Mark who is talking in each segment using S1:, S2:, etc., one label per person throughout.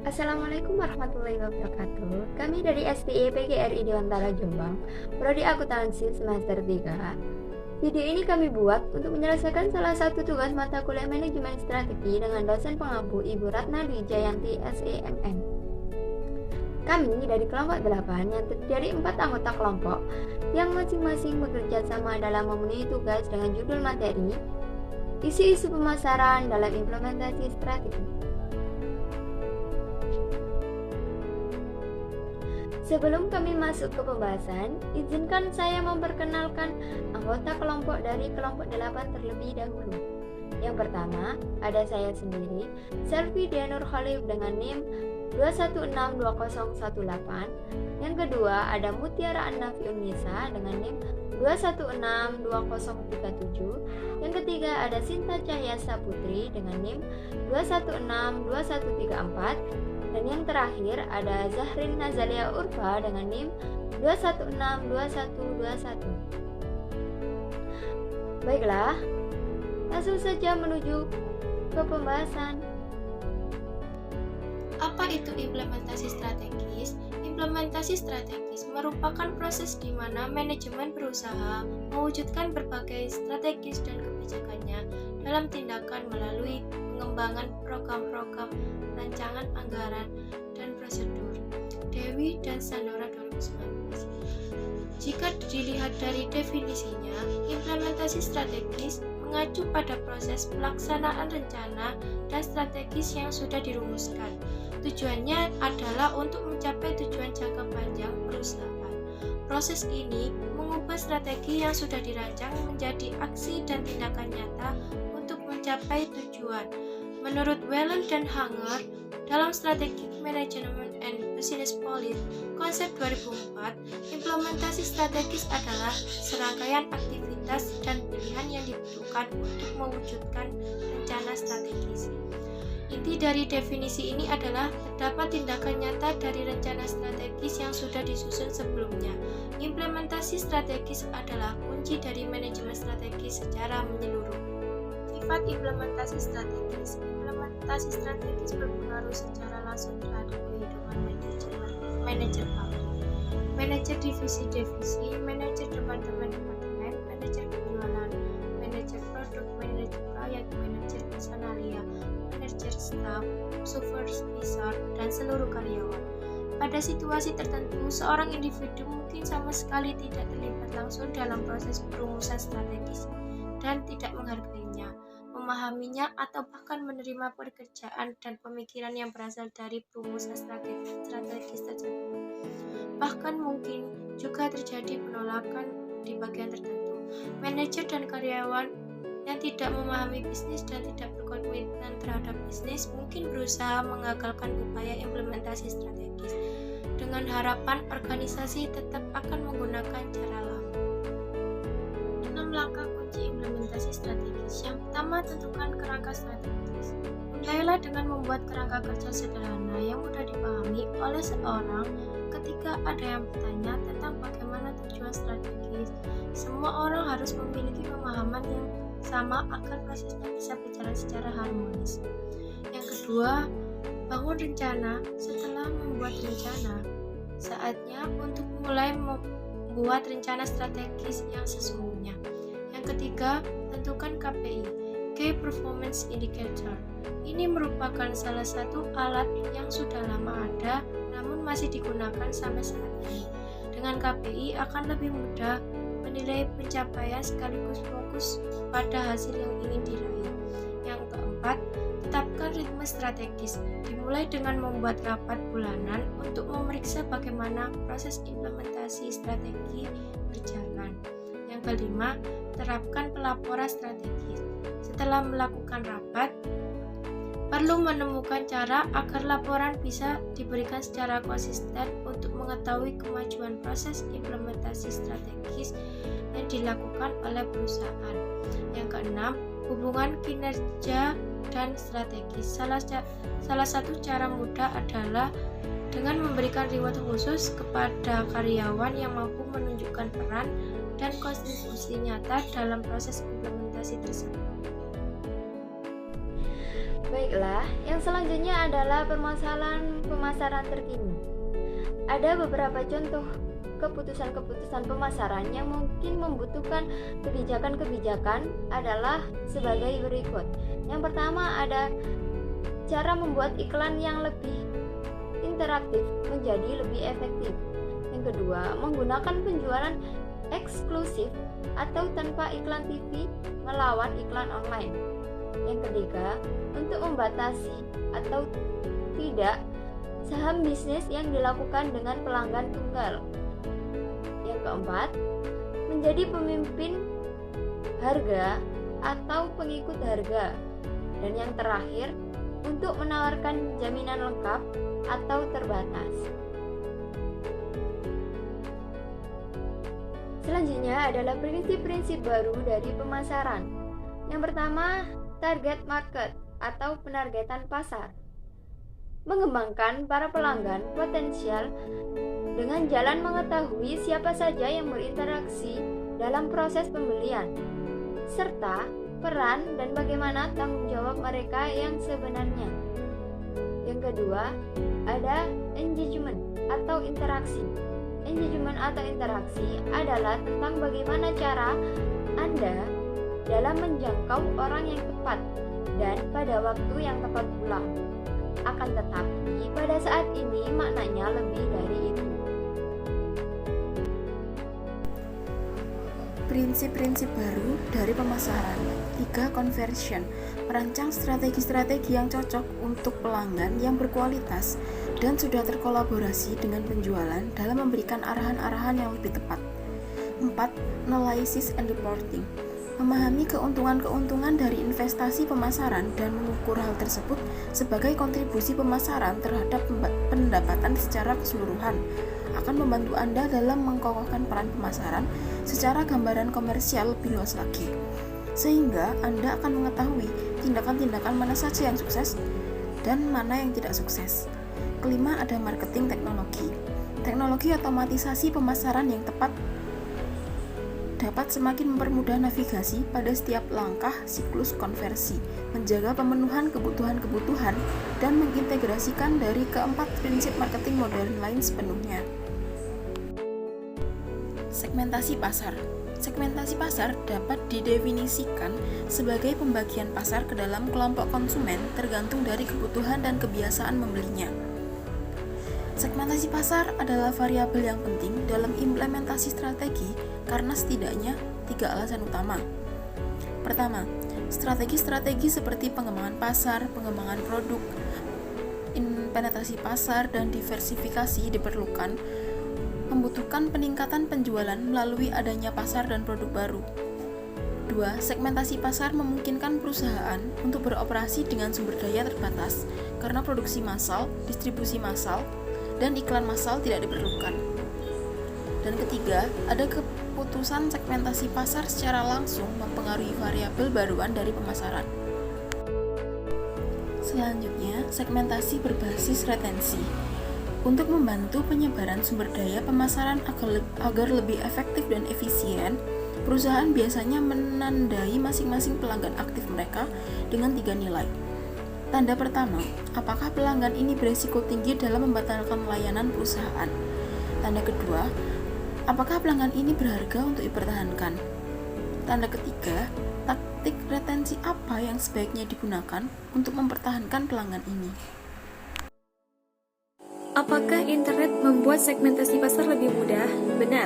S1: Assalamualaikum warahmatullahi wabarakatuh. Kami dari STI PGRI Dewantara Jombang, Prodi Akuntansi semester 3. Video ini kami buat untuk menyelesaikan salah satu tugas mata kuliah manajemen strategi dengan dosen pengampu Ibu Ratna Dwi Jayanti SEMM. Kami dari kelompok 8 yang terdiri dari 4 anggota kelompok yang masing-masing bekerja sama dalam memenuhi tugas dengan judul materi isu-isu pemasaran dalam implementasi strategi. Sebelum kami masuk ke pembahasan, izinkan saya memperkenalkan anggota kelompok dari kelompok 8 terlebih dahulu. Yang pertama, ada saya sendiri, Selvi Dianur Khalif dengan NIM 2162018. Yang kedua, ada Mutiara An-Nafi Unnisa dengan NIM 2162037. Yang ketiga, ada Sinta Cahya Saputri dengan NIM 2162134. Dan yang terakhir ada Zahrin Nazalia Urfa dengan NIM 2162121. Baiklah, langsung saja menuju ke pembahasan.
S2: Apa itu implementasi strategis? Implementasi strategis merupakan proses di mana manajemen berusaha mewujudkan berbagai strategis dan kebijakannya dalam tindakan melalui pengembangan program-program, rancangan anggaran, dan prosedur. Dewi dan Sandora 2019. Jika dilihat dari definisinya, implementasi strategis mengacu pada proses pelaksanaan rencana dan strategis yang sudah dirumuskan. Tujuannya adalah untuk mencapai tujuan jangka panjang perusahaan. Proses ini mengubah strategi yang sudah dirancang menjadi aksi dan tindakan nyata untuk mencapai tujuan. Menurut Whelan dan Hanger, dalam Strategic Management and Business Policy konsep 2004, implementasi strategis adalah serangkaian aktivitas dan pilihan yang dibutuhkan untuk mewujudkan rencana strategis. Inti dari definisi ini adalah terdapat tindakan nyata dari rencana strategis yang sudah disusun sebelumnya. Implementasi strategis adalah kunci dari manajemen strategis secara menyeluruh. Sifat implementasi strategis. Implementasi strategis berpengaruh secara langsung terhadap kehidupan manajer pabrik, manajer divisi-divisi, manajer departemen-departemen, manajer penjualan, manajer produk, manajer proyek, manajer personalia, manajer staf, supervisor, dan seluruh karyawan. Pada situasi tertentu, seorang individu mungkin sama sekali tidak terlibat langsung dalam proses perumusan strategis dan tidak menghargainya, memahaminya, atau bahkan menerima pekerjaan dan pemikiran yang berasal dari perumusan strategis tersebut. Bahkan mungkin juga terjadi penolakan di bagian tertentu. Manajer dan karyawan yang tidak memahami bisnis dan tidak berkomitmen terhadap bisnis mungkin berusaha mengagalkan upaya implementasi strategis dengan harapan organisasi tetap akan menggunakan cara lama. 6 langkah kunci implementasi strategis. Yang pertama, tentukan kerangka strategis. Mulailah dengan membuat kerangka kerja sederhana yang mudah dipahami oleh seorang. Ketika ada yang bertanya tentang bagaimana tujuan strategis, semua orang harus memiliki pemahaman yang sama agar prosesnya bisa berjalan secara harmonis. Yang kedua, bangun rencana. Setelah membuat rencana, saatnya untuk mulai membuat rencana strategis yang sesungguhnya. Yang ketiga, tentukan KPI, Key Performance Indicator. Ini merupakan salah satu alat yang sudah lama ada namun masih digunakan sampai saat ini. Dengan KPI akan lebih mudah menilai pencapaian sekaligus fokus pada hasil yang ingin diraih. Yang keempat, tetapkan ritme strategis. Dimulai dengan membuat rapat bulanan untuk memeriksa bagaimana proses implementasi strategi berjalan. Yang kelima, terapkan pelaporan strategis. Setelah melakukan rapat, perlu menemukan cara agar laporan bisa diberikan secara konsisten untuk mengetahui kemajuan proses implementasi strategis yang dilakukan oleh perusahaan. Yang keenam, hubungan kinerja dan strategis. Salah satu cara mudah adalah dengan memberikan reward khusus kepada karyawan yang mampu menunjukkan peran dan kontribusi nyata dalam proses implementasi tersebut.
S1: Baiklah, yang selanjutnya adalah permasalahan pemasaran terkini. Ada beberapa contoh keputusan-keputusan pemasaran yang mungkin membutuhkan kebijakan-kebijakan adalah sebagai berikut. Yang pertama ada cara membuat iklan yang lebih interaktif menjadi lebih efektif. Yang kedua, menggunakan penjualan eksklusif atau tanpa iklan TV melawan iklan online. Yang ketiga, untuk membatasi atau tidak saham bisnis yang dilakukan dengan pelanggan tunggal. Yang keempat, menjadi pemimpin harga atau pengikut harga. Dan yang terakhir, untuk menawarkan jaminan lengkap atau terbatas. Selanjutnya adalah prinsip-prinsip baru dari pemasaran. Yang pertama, target market atau penargetan pasar. Mengembangkan para pelanggan potensial dengan jalan mengetahui siapa saja yang berinteraksi dalam proses pembelian, serta peran dan bagaimana tanggung jawab mereka yang sebenarnya. Yang kedua, ada engagement atau interaksi. Engagement atau interaksi adalah tentang bagaimana cara Anda dalam menjangkau orang yang tepat dan pada waktu yang tepat pula. Akan tetapi pada saat ini maknanya lebih dari itu.
S3: Prinsip-prinsip baru dari pemasaran. 3. Conversion. Merancang strategi-strategi yang cocok untuk pelanggan yang berkualitas dan sudah terkolaborasi dengan penjualan dalam memberikan arahan-arahan yang lebih tepat. 4. Analysis and reporting. Memahami keuntungan-keuntungan dari investasi pemasaran dan mengukur hal tersebut sebagai kontribusi pemasaran terhadap pendapatan secara keseluruhan akan membantu Anda dalam mengkokohkan peran pemasaran secara gambaran komersial lebih luas lagi, sehingga Anda akan mengetahui tindakan-tindakan mana saja yang sukses dan mana yang tidak sukses. Kelima, ada marketing teknologi. Teknologi otomatisasi pemasaran yang tepat dapat semakin mempermudah navigasi pada setiap langkah siklus konversi, menjaga pemenuhan kebutuhan-kebutuhan, dan mengintegrasikan dari keempat prinsip marketing modern lain sepenuhnya. Segmentasi pasar. Segmentasi pasar dapat didefinisikan sebagai pembagian pasar ke dalam kelompok konsumen tergantung dari kebutuhan dan kebiasaan membelinya. Segmentasi pasar adalah variabel yang penting dalam implementasi strategi karena setidaknya 3 alasan utama. Pertama, strategi-strategi seperti pengembangan pasar, pengembangan produk, penetrasi pasar, dan diversifikasi diperlukan membutuhkan peningkatan penjualan melalui adanya pasar dan produk baru. 2. Segmentasi pasar memungkinkan perusahaan untuk beroperasi dengan sumber daya terbatas karena produksi massal, distribusi massal, dan iklan massal tidak diperlukan. Dan ketiga, ada keputusan segmentasi pasar secara langsung mempengaruhi variabel baruan dari pemasaran. Selanjutnya, segmentasi berbasis retensi. Untuk membantu penyebaran sumber daya pemasaran agar lebih efektif dan efisien, perusahaan biasanya menandai masing-masing pelanggan aktif mereka dengan 3 nilai. Tanda pertama, apakah pelanggan ini beresiko tinggi dalam membatalkan layanan perusahaan? Tanda kedua, apakah pelanggan ini berharga untuk dipertahankan? Tanda ketiga, taktik retensi apa yang sebaiknya digunakan untuk mempertahankan pelanggan ini?
S2: Apakah internet membuat segmentasi pasar lebih mudah? Benar.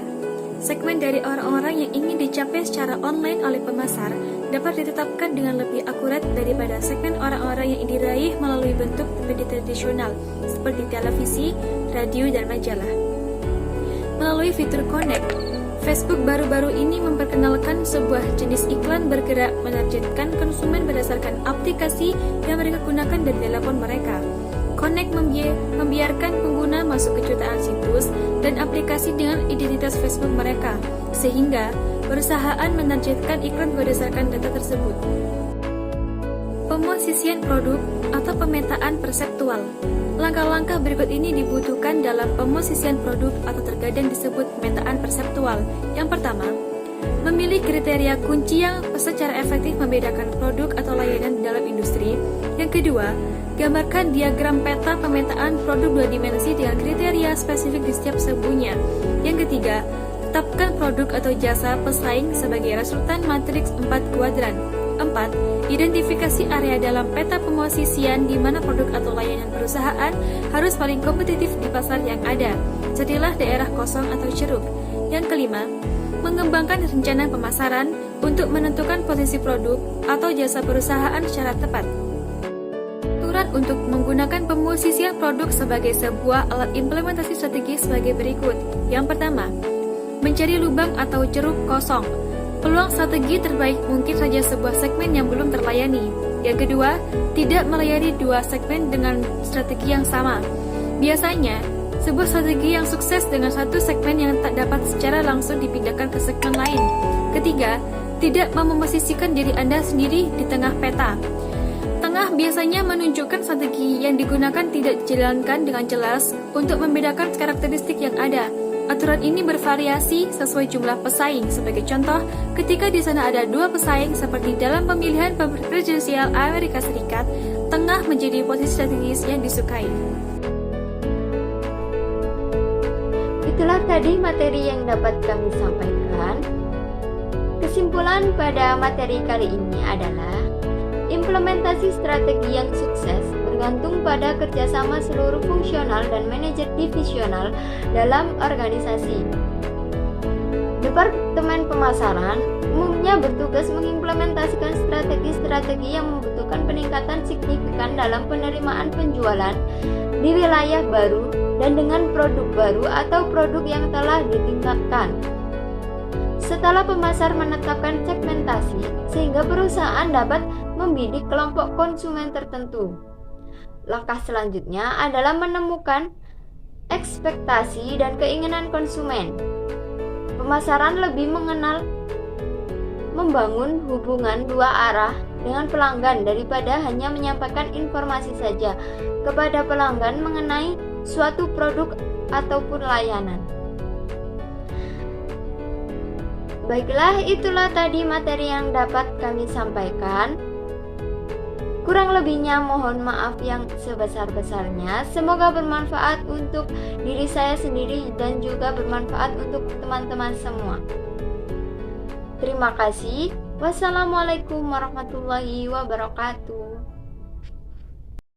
S2: Segmen dari orang-orang yang ingin dicapai secara online oleh pemasar dapat ditetapkan dengan lebih akurat daripada segmen orang-orang yang diraih melalui bentuk media tradisional seperti televisi, radio, dan majalah. Melalui fitur Connect, Facebook baru-baru ini memperkenalkan sebuah jenis iklan bergerak menargetkan konsumen berdasarkan aplikasi yang mereka gunakan dari telepon mereka. Connect membiarkan pengguna masuk ke jutaan situs dan aplikasi dengan identitas Facebook mereka, sehingga perusahaan menargetkan iklan berdasarkan data tersebut. Pemosisian produk atau pemetaan perseptual. Langkah-langkah berikut ini dibutuhkan dalam pemosisian produk atau terkadang disebut pemetaan perseptual. Yang pertama,
S4: memilih kriteria kunci yang secara efektif membedakan produk atau layanan dalam industri. Yang kedua, gambarkan diagram peta pemetaan produk dua dimensi dengan kriteria spesifik di setiap sebuahnya. Yang ketiga, tetapkan produk atau jasa pesaing sebagai resultan matriks 4 kuadran. 4. Identifikasi area dalam peta pemosisian di mana produk atau layanan perusahaan harus paling kompetitif di pasar yang ada. Carilah daerah kosong atau ceruk. Yang kelima, mengembangkan rencana pemasaran untuk menentukan posisi produk atau jasa perusahaan secara tepat. Aturan untuk menggunakan pemosisian produk sebagai sebuah alat implementasi strategi sebagai berikut. Yang pertama, mencari lubang atau ceruk kosong. Peluang strategi terbaik mungkin saja sebuah segmen yang belum terlayani. Yang kedua, tidak melayani dua segmen dengan strategi yang sama. Biasanya, sebuah strategi yang sukses dengan satu segmen yang tak dapat secara langsung dipindahkan ke segmen lain. Ketiga, tidak memposisikan diri Anda sendiri di tengah peta. Tengah biasanya menunjukkan strategi yang digunakan tidak dijalankan dengan jelas untuk membedakan karakteristik yang ada. Aturan ini bervariasi sesuai jumlah pesaing. Sebagai contoh, ketika di sana ada dua pesaing seperti dalam pemilihan presidensial Amerika Serikat, tengah menjadi posisi strategis yang disukai.
S1: Itulah tadi materi yang dapat kami sampaikan. Kesimpulan pada materi kali ini adalah implementasi strategi yang sukses bergantung pada kerjasama seluruh fungsional dan manajer divisional dalam organisasi. Departemen pemasaran umumnya bertugas mengimplementasikan strategi-strategi yang membutuhkan peningkatan signifikan dalam penerimaan penjualan di wilayah baru dan dengan produk baru atau produk yang telah ditingkatkan. Setelah pemasar menetapkan segmentasi, sehingga perusahaan dapat membidik kelompok konsumen tertentu. Langkah selanjutnya adalah menemukan ekspektasi dan keinginan konsumen. Pemasaran lebih mengenal membangun hubungan dua arah dengan pelanggan daripada hanya menyampaikan informasi saja kepada pelanggan mengenai suatu produk ataupun layanan. Baiklah, itulah tadi materi yang dapat kami sampaikan. Kurang lebihnya mohon maaf yang sebesar-besarnya. Semoga bermanfaat untuk diri saya sendiri dan juga bermanfaat untuk teman-teman semua. Terima kasih. Wassalamualaikum warahmatullahi wabarakatuh.